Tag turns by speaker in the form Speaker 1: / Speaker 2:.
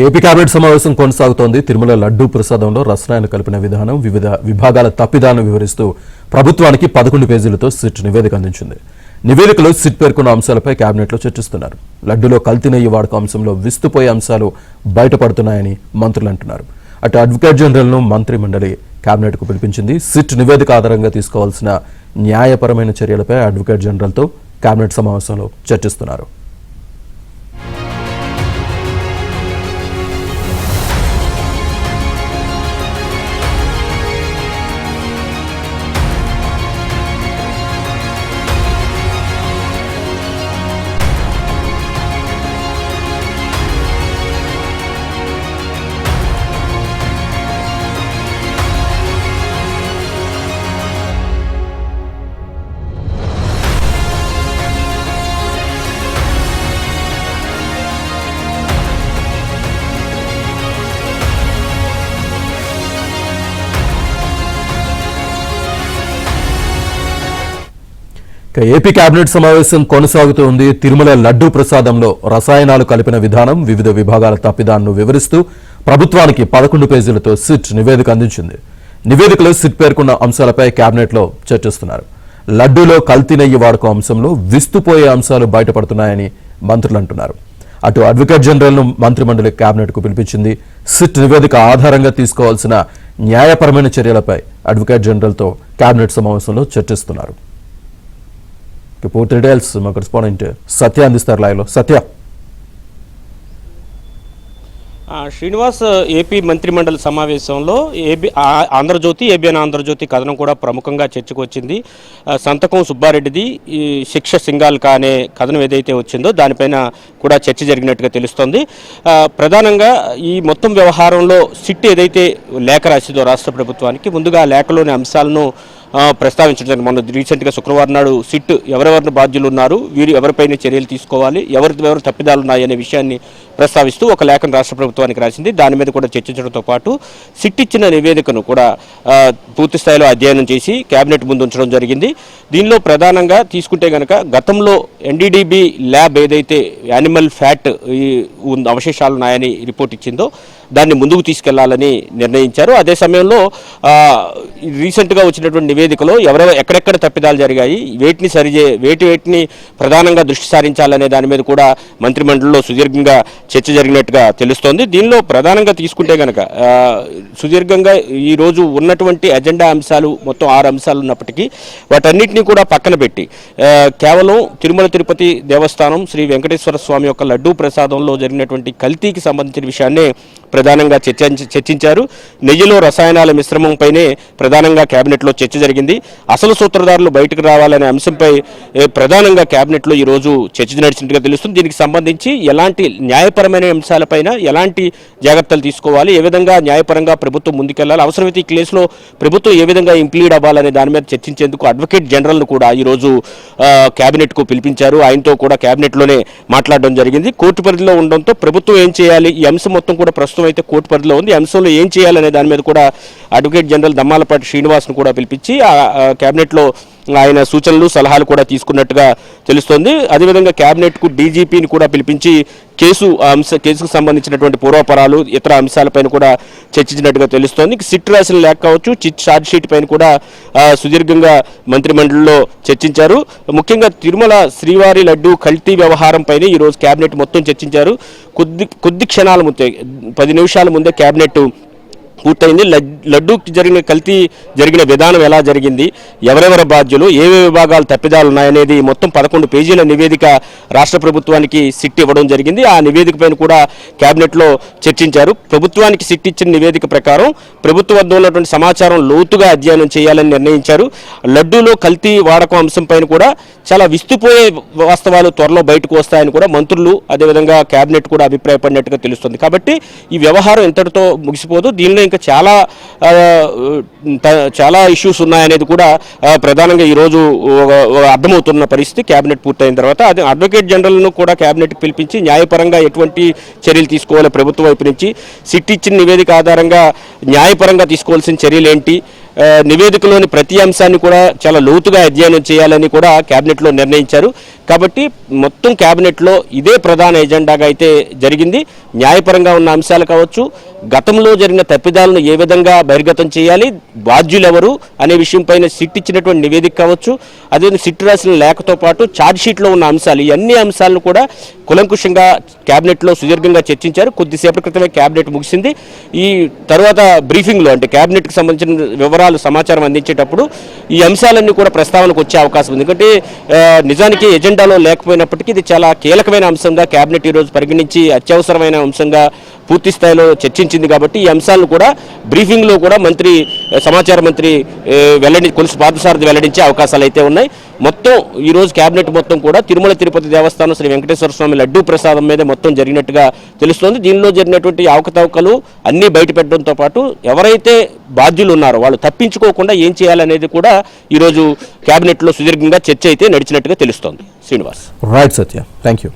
Speaker 1: AP cabinet సమావేశం కొనసాగుతోంది. తిరుమల లడ్డూ ప్రసాదంలో రసాయనాలు కలిపిన విధానం, వివిధ విభాగాల తప్పిదాలను వివరిస్తూ ప్రభుత్వానికి 11 పేజీలతో సిట్ నివేదిక అందించింది. నివేదికలో సిట్ పేర్కొన్న అంశాలపై కేబినెట్లో చర్చిస్తున్నారు. లడ్డూలో కల్తీ నెయ్యి వాడకం అంశంలో విస్తుపోయే అంశాలు బయటపడుతున్నాయని మంత్రులు అంటున్నారు. అటు అడ్వకేట్ జనరల్ను మంత్రి మండలి కేబినెట్కు పిలిపించింది. సిట్ నివేదిక ఆధారంగా తీసుకోవాల్సిన న్యాయపరమైన చర్యలపై అడ్వకేట్ జనరల్తో కేబినెట్ సమావేశంలో చర్చిస్తున్నారు. ఏపీ కేబినెట్ సమావేశం కొనసాగుతోంది. తిరుమల లడ్డూ ప్రసాదంలో రసాయనాలు కలిపిన విధానం, వివిధ విభాగాల తప్పిదాలను వివరిస్తూ ప్రభుత్వానికి 11 పేజీలతో సిట్ నివేదిక అందించింది. నివేదికలో సిట్ పేర్కొన్న అంశాలపై కేబినెట్లో చర్చిస్తున్నారు. లడ్డూలో కల్తీ నెయ్యి వాడకం అంశంలో విస్తుపోయే అంశాలు బయటపడుతున్నాయని మంత్రులు అంటున్నారు. అటు అడ్వకేట్ జనరల్ను మంత్రిమండలి కేబినెట్కు పిలిపించింది. సిట్ నివేదిక ఆధారంగా తీసుకోవాల్సిన న్యాయపరమైన చర్యలపై అడ్వకేట్ జనరల్తో కేబినెట్ సమావేశంలో చర్చిస్తున్నారు. పూర్తి డీటెయిల్స్ మా కరెస్పాండెంట్ సత్య అందిస్తారు లైవ్లో. సత్య.
Speaker 2: శ్రీనివాస్, ఏపీ మంత్రిమండలి సమావేశంలో ఆంధ్రజ్యోతి, ఏబిఎన్ ఆంధ్రజ్యోతి కథనం కూడా ప్రముఖంగా చర్చకు వచ్చింది. సంతకం సుబ్బారెడ్డిది ఈ శిక్ష సింగాల్కా అనే కథనం ఏదైతే వచ్చిందో దానిపైన కూడా చర్చ జరిగినట్టుగా తెలుస్తోంది. ప్రధానంగా ఈ మొత్తం వ్యవహారంలో సిట్ ఏదైతే లేఖ రాసిందో రాష్ట్ర ప్రభుత్వానికి, ముందుగా లేఖలోని అంశాలను ప్రస్తావించడం. మొన్న రీసెంట్గా శుక్రవారం నాడు సిట్ ఎవరెవరిని బాధ్యులు ఉన్నారు, వీరు ఎవరిపైన చర్యలు తీసుకోవాలి, ఎవరు తప్పిదాలు ఉన్నాయనే విషయాన్ని ప్రస్తావిస్తూ ఒక లేఖను రాష్ట్ర ప్రభుత్వానికి రాసింది. దాని మీద కూడా చర్చించడంతో పాటు సిట్ ఇచ్చిన నివేదికను కూడా పూర్తి స్థాయిలో అధ్యయనం చేసి కేబినెట్ ముందు ఉంచడం జరిగింది. దీనిలో ప్రధానంగా తీసుకుంటే కనుక గతంలో ఎన్డీడీబీ ల్యాబ్ ఏదైతే యానిమల్ ఫ్యాట్ అవశేషాలు ఉన్నాయని రిపోర్ట్ ఇచ్చిందో దాన్ని ముందుకు తీసుకెళ్లాలని నిర్ణయించారు. అదే సమయంలో రీసెంట్గా వచ్చినటువంటి నివేదికలో ఎక్కడెక్కడ తప్పిదాలు జరిగాయి, వేటిని ప్రధానంగా దృష్టి సారించాలనే దాని మీద కూడా మంత్రిమండలిలో సుదీర్ఘంగా చర్చ జరిగినట్టుగా తెలుస్తోంది. దీనిలో ప్రధానంగా తీసుకుంటే కనుక సుదీర్ఘంగా ఈరోజు ఉన్నటువంటి అజెండా అంశాలు మొత్తం 6 అంశాలు ఉన్నప్పటికీ వాటన్నిటినీ కూడా పక్కన పెట్టి కేవలం తిరుమల తిరుపతి దేవస్థానం శ్రీ వెంకటేశ్వర స్వామి యొక్క లడ్డూ ప్రసాదంలో జరిగినటువంటి కల్తీకి సంబంధించిన విషయాన్నే ప్రధానంగా చర్చించారు. నెయ్యిలో రసాయనాల మిశ్రమంపైనే ప్రధానంగా కేబినెట్లో చర్చ జరిగింది. అసలు సూత్రధారులు బయటకు రావాలనే అంశంపై ప్రధానంగా కేబినెట్లో ఈరోజు చర్చ నడిచినట్టుగా తెలుస్తుంది. దీనికి సంబంధించి ఎలాంటి న్యాయపరమైన అంశాలపైన ఎలాంటి జాగ్రత్తలు తీసుకోవాలి, ఏ విధంగా న్యాయపరంగా ప్రభుత్వం ముందుకెళ్లాలి, అవసరమైతే ఈ కేసులో ప్రభుత్వం ఏ విధంగా ఇంప్లీడ్ అవ్వాలనే దాని మీద చర్చించేందుకు అడ్వకేట్ జనరల్ను కూడా ఈరోజు కేబినెట్కు పిలిపించారు. ఆయనతో కూడా కేబినెట్లోనే మాట్లాడడం జరిగింది. కోర్టు పరిధిలో ఉండడంతో ప్రభుత్వం ఏం చేయాలి, ఈ అంశం మొత్తం కూడా ప్రస్తుతం అయితే కోర్టు పరిధిలో ఉంది. అంశంలో ఏం చేయాలనే దాని మీద కూడా అడ్వకేట్ జనరల్ దమ్మాలపాటి శ్రీనివాస్ను కూడా పిలిపించి కేబినెట్లో ఆయన సూచనలు సలహాలు కూడా తీసుకున్నట్టుగా తెలుస్తోంది. అదేవిధంగా కేబినెట్కు డీజీపీని కూడా పిలిపించి కేసుకు సంబంధించినటువంటి పూర్వాపరాలు ఇతర అంశాలపైన కూడా చర్చించినట్టుగా తెలుస్తోంది. సిట్ రాసిన లేఖ కావచ్చు, ఛార్జ్ షీట్ పైన కూడా సుదీర్ఘంగా మంత్రిమండలిలో చర్చించారు. ముఖ్యంగా తిరుమల శ్రీవారి లడ్డూ కల్తీ వ్యవహారం పైన ఈరోజు కేబినెట్ మొత్తం చర్చించారు. కొద్ది క్షణాల ముందే 10 నిమిషాల ముందే కేబినెట్ పూర్తయింది. లడ్డూకి కల్తీ జరిగిన విధానం ఎలా జరిగింది, ఎవరెవరి బాధ్యులు, ఏ విభాగాలు తప్పిదాలు ఉన్నాయనేది మొత్తం 11 పేజీల నివేదిక రాష్ట్ర ప్రభుత్వానికి సిట్ ఇవ్వడం జరిగింది. ఆ నివేదిక పైన కూడా కేబినెట్లో చర్చించారు. ప్రభుత్వానికి సిట్ ఇచ్చిన నివేదిక ప్రకారం ప్రభుత్వం వద్ద ఉన్నటువంటి సమాచారం లోతుగా అధ్యయనం చేయాలని నిర్ణయించారు. లడ్డూలో కల్తీ వాడకం అంశం పైన కూడా చాలా విస్తుపోయే వాస్తవాలు త్వరలో బయటకు వస్తాయని కూడా మంత్రులు అదేవిధంగా కేబినెట్ కూడా అభిప్రాయపడినట్టుగా తెలుస్తుంది. కాబట్టి ఈ వ్యవహారం ఇంతటితో ముగిసిపోదు. దీనిలో ఇంకా చాలా ఇష్యూస్ ఉన్నాయనేది కూడా ప్రధానంగా ఈరోజు అర్థమవుతున్న పరిస్థితి. కేబినెట్ పూర్తయిన తర్వాత అదే అడ్వకేట్ జనరల్ను కూడా కేబినెట్కి పిలిపించి న్యాయపరంగా ఎటువంటి చర్యలు తీసుకోవాలి ప్రభుత్వం వైపు నుంచి, సిట్ ఇచ్చిన నివేదిక ఆధారంగా న్యాయపరంగా తీసుకోవాల్సిన చర్యలు ఏంటి, నివేదికలోని ప్రతి అంశాన్ని కూడా చాలా లోతుగా అధ్యయనం చేయాలని కూడా కేబినెట్లో నిర్ణయించారు. కాబట్టి మొత్తం కేబినెట్లో ఇదే ప్రధాన ఎజెండాగా అయితే జరిగింది. న్యాయపరంగా ఉన్న అంశాలు కావచ్చు, గతంలో జరిగిన తప్పిదాలను ఏ విధంగా బహిర్గతం చేయాలి, బాధ్యులు ఎవరు అనే విషయంపైన సిట్ ఇచ్చినటువంటి నివేదిక కావచ్చు, అదేవిధంగా సిట్ రాసిన లేఖతో పాటు ఛార్జ్షీట్లో ఉన్న అంశాలు, ఈ అన్ని అంశాలను కూడా కులంకుషంగా కేబినెట్లో సుదీర్ఘంగా చర్చించారు. కొద్దిసేపటి క్రితమే కేబినెట్ ముగిసింది. ఈ తర్వాత బ్రీఫింగ్లో అంటే కేబినెట్కి సంబంధించిన వివరాలు సమాచారం అందించేటప్పుడు ఈ అంశాలన్నీ కూడా ప్రస్తావనకు వచ్చే అవకాశం ఉంది. ఎందుకంటే నిజానికి ఎజెండాలో లేకపోయినప్పటికీ ఇది చాలా కీలకమైన అంశంగా కేబినెట్ ఈరోజు పరిగణించి అత్యవసరమైన అంశంగా పూర్తి స్థాయిలో చర్చించింది. కాబట్టి ఈ అంశాలను కూడా బ్రీఫింగ్లో కూడా సమాచార మంత్రి కొలుసు పార్థసారథి వెల్లడించే అవకాశాలు అయితే ఉన్నాయి. మొత్తం ఈరోజు కేబినెట్ మొత్తం కూడా తిరుమల తిరుపతి దేవస్థానం శ్రీ వెంకటేశ్వర స్వామి లడ్డూ ప్రసాదం మీద మొత్తం జరిగినట్టుగా తెలుస్తోంది. దీనిలో జరిగినటువంటి అవకతవకలు అన్నీ బయటపెట్టడంతో పాటు ఎవరైతే బాధ్యులు ఉన్నారో వాళ్ళు తప్పించుకోకుండా ఏం చేయాలనేది కూడా ఈరోజు కేబినెట్లో సుదీర్ఘంగా చర్చ అయితే నడిచినట్టుగా తెలుస్తోంది. Srinivas.
Speaker 1: Right Satya, thank you.